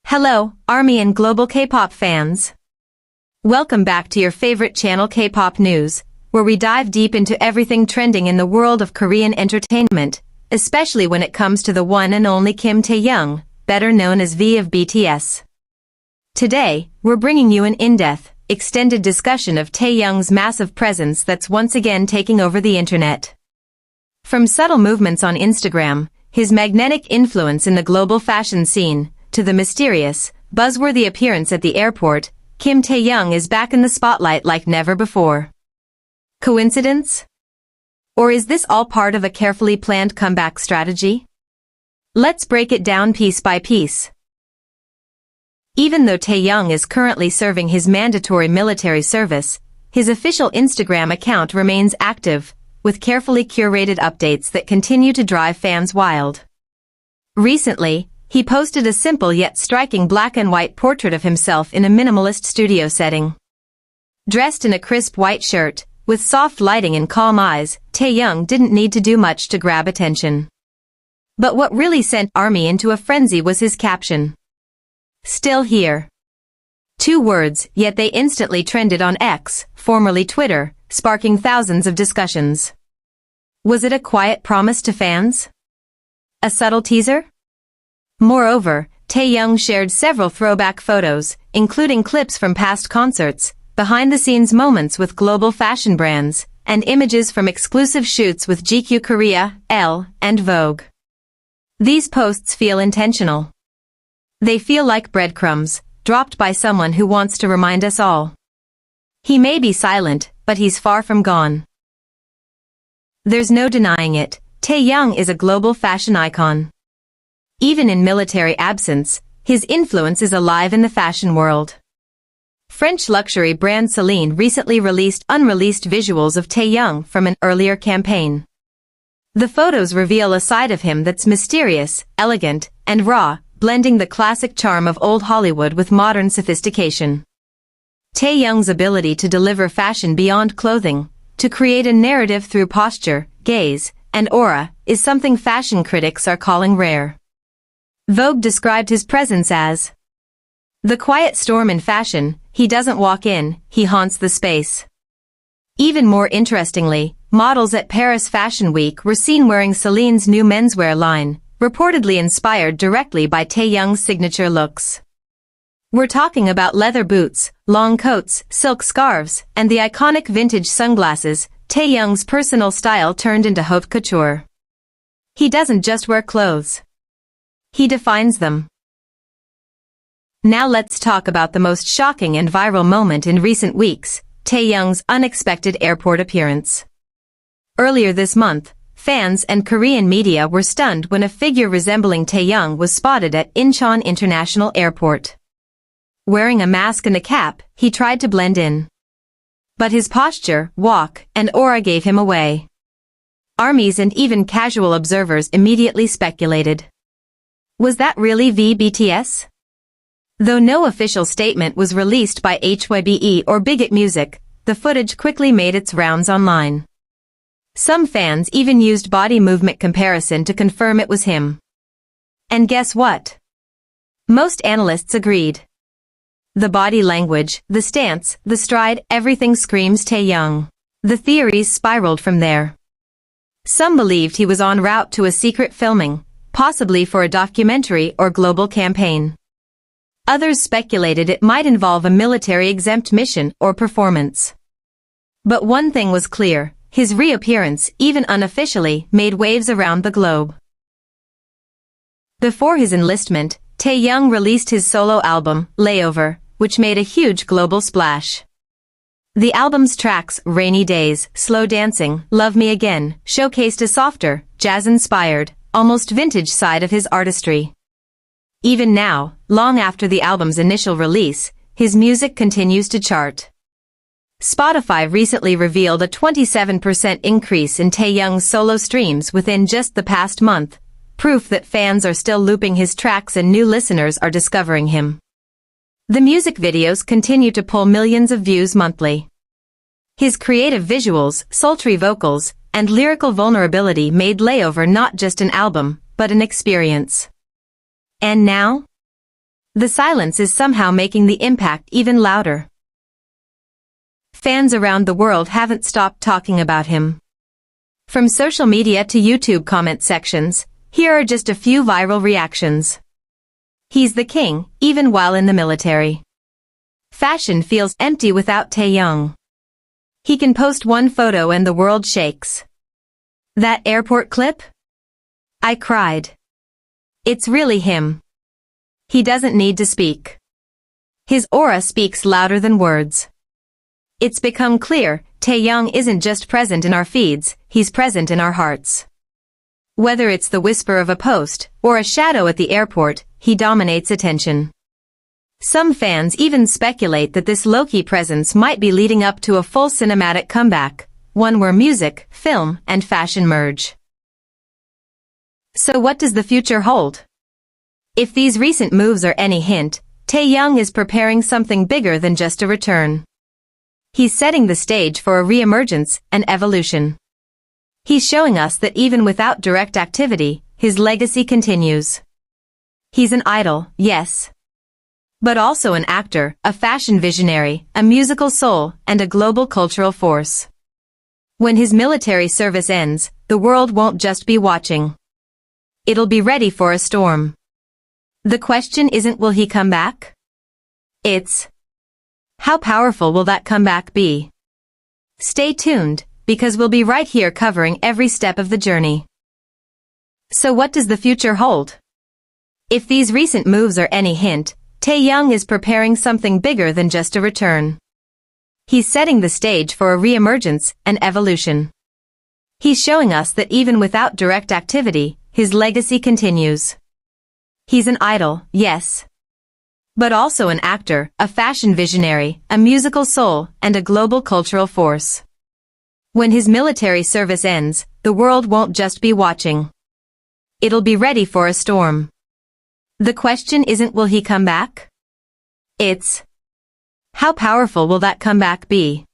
Hello, ARMY and global K-pop fans. Welcome back to your favorite channel K-pop News, where we dive deep into everything trending in the world of Korean entertainment, especially when it comes to the one and only Kim Taehyung, better known as V of BTS. Today, we're bringing you an in-depth, extended discussion of Taehyung's massive presence that's once again taking over the internet. From subtle movements on Instagram, his magnetic influence in the global fashion scene, to the mysterious, buzzworthy appearance at the airport, Kim Taehyung is back in the spotlight like never before. Coincidence? Or is this all part of a carefully planned comeback strategy? Let's break it down piece by piece. Even though Taehyung is currently serving his mandatory military service, his official Instagram account remains active, with carefully curated updates that continue to drive fans wild. Recently, he posted a simple yet striking black and white portrait of himself in a minimalist studio setting. Dressed in a crisp white shirt, with soft lighting and calm eyes, Taehyung didn't need to do much to grab attention. But what really sent ARMY into a frenzy was his caption. Still here. 2 words, yet they instantly trended on X, formerly Twitter, sparking thousands of discussions. Was it a quiet promise to fans? A subtle teaser? Moreover, Taehyung shared several throwback photos, including clips from past concerts, behind-the-scenes moments with global fashion brands, and images from exclusive shoots with GQ Korea, Elle, and Vogue. These posts feel intentional. They feel like breadcrumbs, dropped by someone who wants to remind us all. He may be silent, but he's far from gone. There's no denying it, Taehyung is a global fashion icon. Even in military absence, his influence is alive in the fashion world. French luxury brand Celine recently released unreleased visuals of Taehyung from an earlier campaign. The photos reveal a side of him that's mysterious, elegant, and raw, blending the classic charm of old Hollywood with modern sophistication. Taehyung's ability to deliver fashion beyond clothing, to create a narrative through posture, gaze, and aura, is something fashion critics are calling rare. Vogue described his presence as the quiet storm in fashion. He doesn't walk in, he haunts the space. Even more interestingly, models at Paris Fashion Week were seen wearing Celine's new menswear line, reportedly inspired directly by Taehyung's signature looks. We're talking about leather boots, long coats, silk scarves, and the iconic vintage sunglasses, Taehyung's personal style turned into haute couture. He doesn't just wear clothes. He defines them. Now let's talk about the most shocking and viral moment in recent weeks, Taehyung's unexpected airport appearance. Earlier this month, fans and Korean media were stunned when a figure resembling Taehyung was spotted at Incheon International Airport. Wearing a mask and a cap, he tried to blend in. But his posture, walk, and aura gave him away. ARMYs and even casual observers immediately speculated. Was that really BTS? Though no official statement was released by HYBE or Bigot Music, the footage quickly made its rounds online. Some fans even used body movement comparison to confirm it was him. And guess what? Most analysts agreed. The body language, the stance, the stride, everything screams Taehyung. The theories spiraled from there. Some believed he was en route to a secret filming, possibly for a documentary or global campaign. Others speculated it might involve a military-exempt mission or performance. But one thing was clear, his reappearance, even unofficially, made waves around the globe. Before his enlistment, Taehyung released his solo album, Layover, which made a huge global splash. The album's tracks, Rainy Days, Slow Dancing, Love Me Again, showcased a softer, jazz-inspired, almost vintage side of his artistry. Even now, long after the album's initial release, his music continues to chart. Spotify recently revealed a 27% increase in Taehyung's solo streams within just the past month, proof that fans are still looping his tracks and new listeners are discovering him. The music videos continue to pull millions of views monthly. His creative visuals, sultry vocals, and lyrical vulnerability made Layover not just an album, but an experience. And now? The silence is somehow making the impact even louder. Fans around the world haven't stopped talking about him. From social media to YouTube comment sections, here are just a few viral reactions. He's the king, even while in the military. Fashion feels empty without Taehyung. He can post one photo and the world shakes. That airport clip? I cried. It's really him. He doesn't need to speak. His aura speaks louder than words. It's become clear, Taehyung isn't just present in our feeds, he's present in our hearts. Whether it's the whisper of a post, or a shadow at the airport, he dominates attention. Some fans even speculate that this low-key presence might be leading up to a full cinematic comeback, one where music, film, and fashion merge. So what does the future hold? If these recent moves are any hint, Taehyung is preparing something bigger than just a return. He's setting the stage for a re-emergence, an evolution. He's showing us that even without direct activity, his legacy continues. He's an idol, yes. But also an actor, a fashion visionary, a musical soul, and a global cultural force. When his military service ends, the world won't just be watching. It'll be ready for a storm. The question isn't will he come back? It's how powerful will that comeback be? Stay tuned, because we'll be right here covering every step of the journey. So what does the future hold? If these recent moves are any hint, Taehyung is preparing something bigger than just a return. He's setting the stage for a re-emergence, an evolution. He's showing us that even without direct activity, his legacy continues. He's an idol, yes. But also an actor, a fashion visionary, a musical soul, and a global cultural force. When his military service ends, the world won't just be watching. It'll be ready for a storm. The question isn't will he come back? It's how powerful will that comeback be?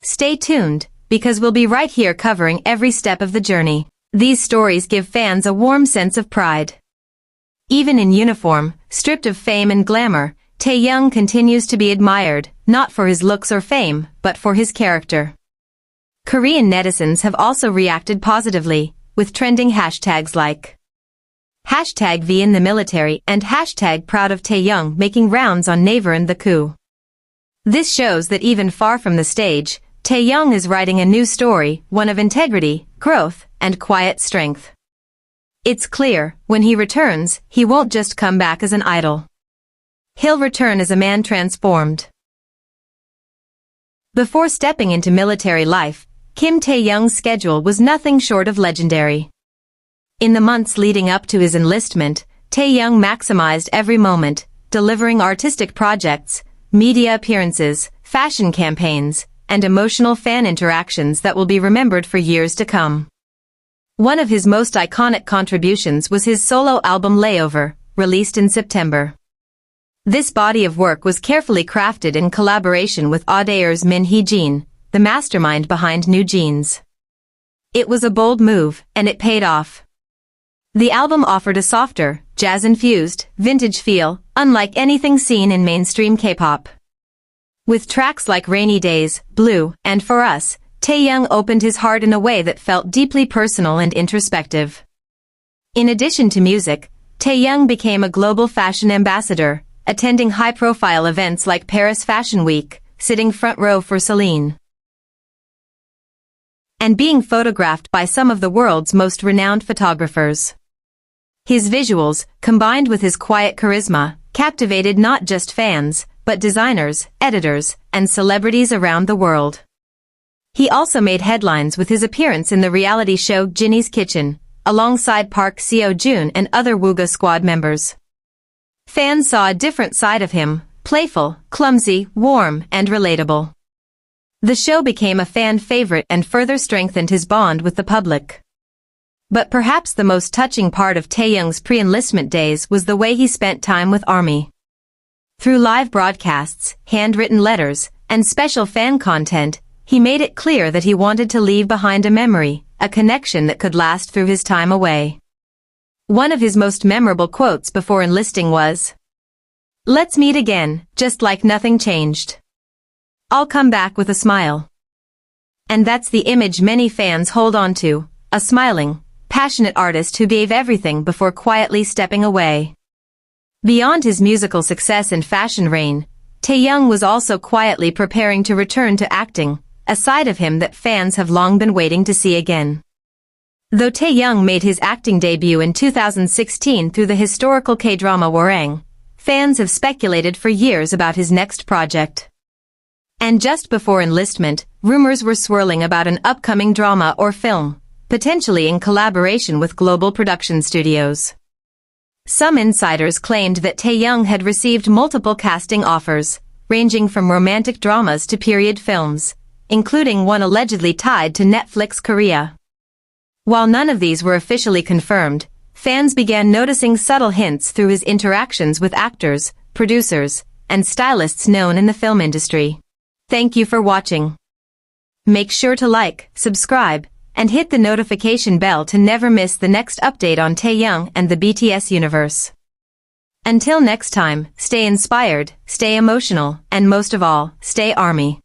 Stay tuned, because we'll be right here covering every step of the journey. These stories give fans a warm sense of pride. Even in uniform, stripped of fame and glamour, Taehyung continues to be admired, not for his looks or fame, but for his character. Korean netizens have also reacted positively, with trending hashtags like #V in the military and #proud of Taehyung making rounds on Naver and the coup. This shows that even far from the stage, Taehyung is writing a new story, one of integrity, growth, and quiet strength. It's clear, when he returns, he won't just come back as an idol. He'll return as a man transformed. Before stepping into military life, Kim Taehyung's schedule was nothing short of legendary. In the months leading up to his enlistment, Taehyung maximized every moment, delivering artistic projects, media appearances, fashion campaigns, and emotional fan interactions that will be remembered for years to come. One of his most iconic contributions was his solo album Layover, released in September. This body of work was carefully crafted in collaboration with Odair's Min Hee-jin, the mastermind behind New Jeans. It was a bold move, and it paid off. The album offered a softer, jazz-infused, vintage feel, unlike anything seen in mainstream K-pop. With tracks like Rainy Days, Blue, and For Us, Taehyung opened his heart in a way that felt deeply personal and introspective. In addition to music, Taehyung became a global fashion ambassador, attending high-profile events like Paris Fashion Week, sitting front row for Celine, and being photographed by some of the world's most renowned photographers. His visuals, combined with his quiet charisma, captivated not just fans, but designers, editors, and celebrities around the world. He also made headlines with his appearance in the reality show Ginny's Kitchen, alongside Park Seo-joon and other Wooga squad members. Fans saw a different side of him, playful, clumsy, warm, and relatable. The show became a fan favorite and further strengthened his bond with the public. But perhaps the most touching part of Taehyung's pre-enlistment days was the way he spent time with ARMY. Through live broadcasts, handwritten letters, and special fan content, he made it clear that he wanted to leave behind a memory, a connection that could last through his time away. One of his most memorable quotes before enlisting was, Let's meet again, just like nothing changed. I'll come back with a smile. And that's the image many fans hold on to, a smiling, passionate artist who gave everything before quietly stepping away. Beyond his musical success and fashion reign, Taehyung was also quietly preparing to return to acting, a side of him that fans have long been waiting to see again. Though Taehyung made his acting debut in 2016 through the historical K-drama Warang, fans have speculated for years about his next project. And just before enlistment, rumors were swirling about an upcoming drama or film, potentially in collaboration with global production studios. Some insiders claimed that Taehyung had received multiple casting offers, ranging from romantic dramas to period films, including one allegedly tied to Netflix Korea. While none of these were officially confirmed, fans began noticing subtle hints through his interactions with actors, producers, and stylists known in the film industry. Thank you for watching. Make sure to like, subscribe, and hit the notification bell to never miss the next update on Taehyung and the BTS universe. Until next time, stay inspired, stay emotional, and most of all, stay ARMY.